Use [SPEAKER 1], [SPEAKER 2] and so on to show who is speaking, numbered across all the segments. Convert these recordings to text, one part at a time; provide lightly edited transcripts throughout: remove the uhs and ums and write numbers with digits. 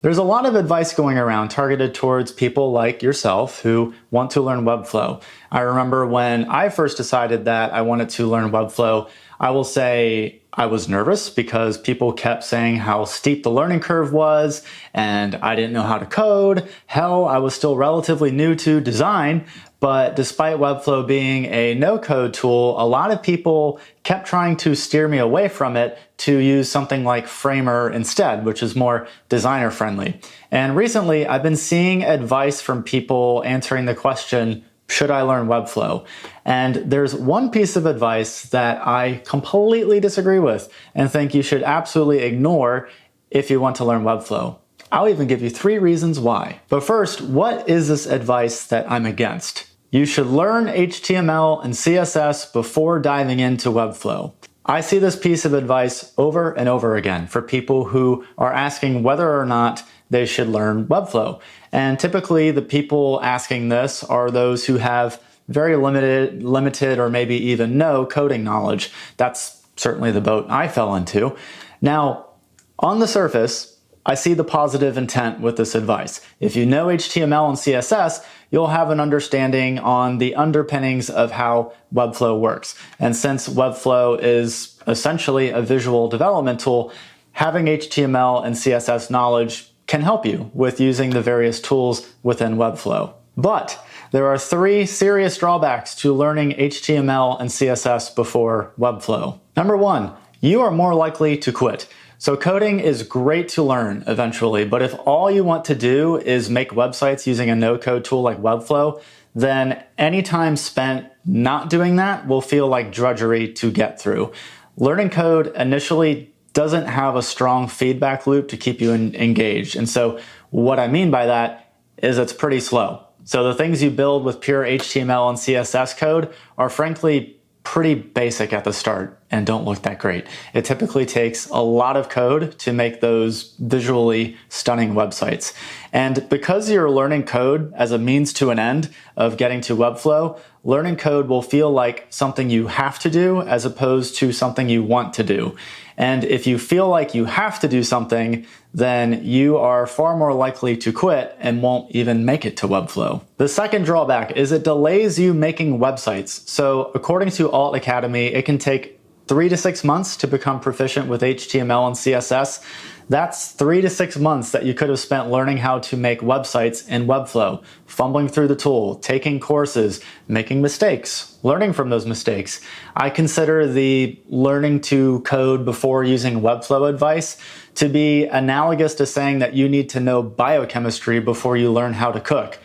[SPEAKER 1] There's a lot of advice going around targeted towards people like yourself who want to learn Webflow. I remember when I first decided that I wanted to learn Webflow, I will say I was nervous because people kept saying how steep the learning curve was and I didn't know how to code. Hell, I was still relatively new to design. But despite Webflow being a no-code tool, a lot of people kept trying to steer me away from it to use something like Framer instead, which is more designer-friendly. And recently, I've been seeing advice from people answering the question, should I learn Webflow? And there's one piece of advice that I completely disagree with and think you should absolutely ignore if you want to learn Webflow. I'll even give you 3 reasons why. But first, what is this advice that I'm against? You should learn HTML and CSS before diving into Webflow. I see this piece of advice over and over again for people who are asking whether or not they should learn Webflow. And typically the people asking this are those who have very limited or maybe even no coding knowledge. That's certainly the boat I fell into. Now, on the surface, I see the positive intent with this advice. If you know HTML and CSS, you'll have an understanding on the underpinnings of how Webflow works. And since Webflow is essentially a visual development tool, having HTML and CSS knowledge can help you with using the various tools within Webflow. But there are 3 serious drawbacks to learning HTML and CSS before Webflow. Number 1, you are more likely to quit. So coding is great to learn eventually, but if all you want to do is make websites using a no-code tool like Webflow, then any time spent not doing that will feel like drudgery to get through. Learning code initially doesn't have a strong feedback loop to keep you engaged. And so what I mean by that is it's pretty slow. So the things you build with pure HTML and CSS code are frankly pretty basic at the start and don't look that great. It typically takes a lot of code to make those visually stunning websites. And because you're learning code as a means to an end of getting to Webflow, learning code will feel like something you have to do as opposed to something you want to do. And if you feel like you have to do something, then you are far more likely to quit and won't even make it to Webflow. The second drawback is it delays you making websites. So according to Alt Academy, it can take 3 to 6 months to become proficient with HTML and CSS. That's 3 to 6 months that you could have spent learning how to make websites in Webflow, fumbling through the tool, taking courses, making mistakes, learning from those mistakes. I consider the learning to code before using Webflow advice to be analogous to saying that you need to know biochemistry before you learn how to cook.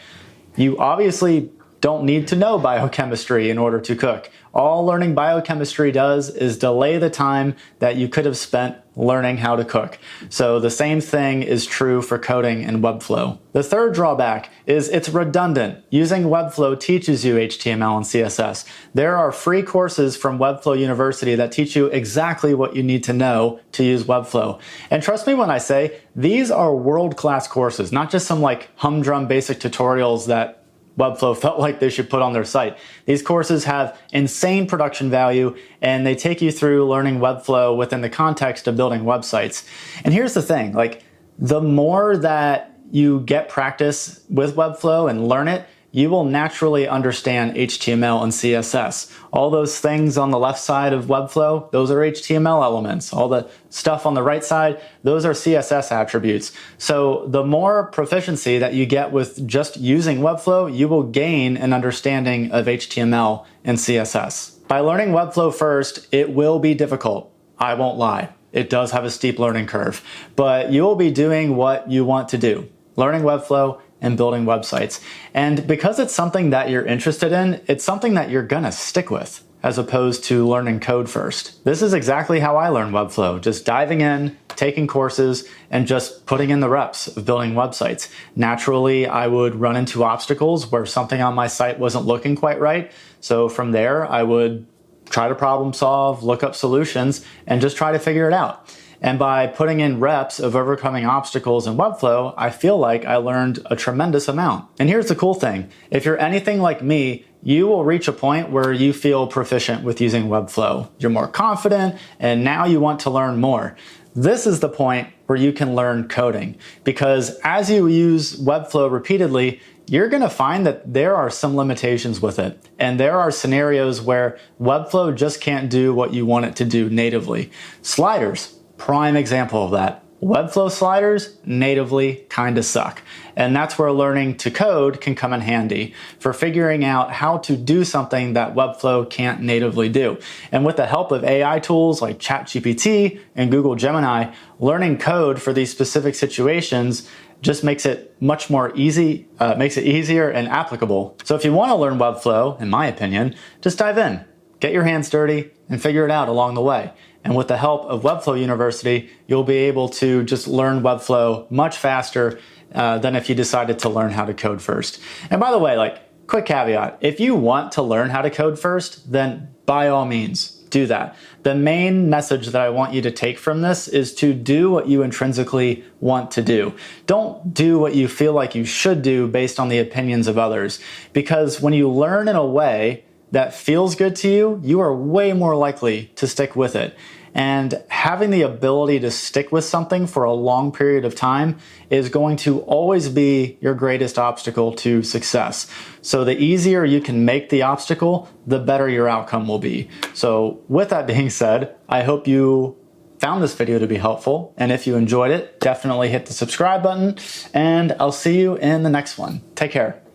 [SPEAKER 1] You obviously don't need to know biochemistry in order to cook. All learning biochemistry does is delay the time that you could have spent learning how to cook. So the same thing is true for coding in Webflow. The third drawback is it's redundant. Using Webflow teaches you HTML and CSS. There are free courses from Webflow University that teach you exactly what you need to know to use Webflow. And trust me when I say, these are world-class courses, not just some like humdrum basic tutorials that Webflow felt like they should put on their site. These courses have insane production value and they take you through learning Webflow within the context of building websites. And here's the thing, like the more that you get practice with Webflow and learn it, you will naturally understand HTML and CSS. All those things on the left side of Webflow, those are HTML elements. All the stuff on the right side, those are CSS attributes. So the more proficiency that you get with just using Webflow, you will gain an understanding of HTML and CSS. By learning Webflow first, it will be difficult. I won't lie. It does have a steep learning curve, but you will be doing what you want to do, learning Webflow and building websites. And because it's something that you're interested in, it's something that you're gonna stick with as opposed to learning code first. This is exactly how I learned Webflow, just diving in, taking courses, and just putting in the reps of building websites. Naturally, I would run into obstacles where something on my site wasn't looking quite right. So from there, I would try to problem solve, look up solutions, and just try to figure it out. And by putting in reps of overcoming obstacles in Webflow, I feel like I learned a tremendous amount. And here's the cool thing. If you're anything like me, you will reach a point where you feel proficient with using Webflow. You're more confident, and now you want to learn more. This is the point where you can learn coding. Because as you use Webflow repeatedly, you're going to find that there are some limitations with it. And there are scenarios where Webflow just can't do what you want it to do natively. Sliders, prime example of that. Webflow sliders natively kind of suck. And that's where learning to code can come in handy for figuring out how to do something that Webflow can't natively do. And with the help of AI tools like ChatGPT and Google Gemini, learning code for these specific situations just makes it much more easy, makes it easier and applicable. So if you want to learn Webflow, in my opinion, just dive in, get your hands dirty, and figure it out along the way. And with the help of Webflow University, you'll be able to just learn Webflow much faster than if you decided to learn how to code first. And by the way, quick caveat, if you want to learn how to code first, then by all means, do that. The main message that I want you to take from this is to do what you intrinsically want to do. Don't do what you feel like you should do based on the opinions of others. Because when you learn in a way that feels good to you, you are way more likely to stick with it. And having the ability to stick with something for a long period of time is going to always be your greatest obstacle to success. So the easier you can make the obstacle, the better your outcome will be. So with that being said, I hope you found this video to be helpful. And if you enjoyed it, definitely hit the subscribe button, and I'll see you in the next one. Take care.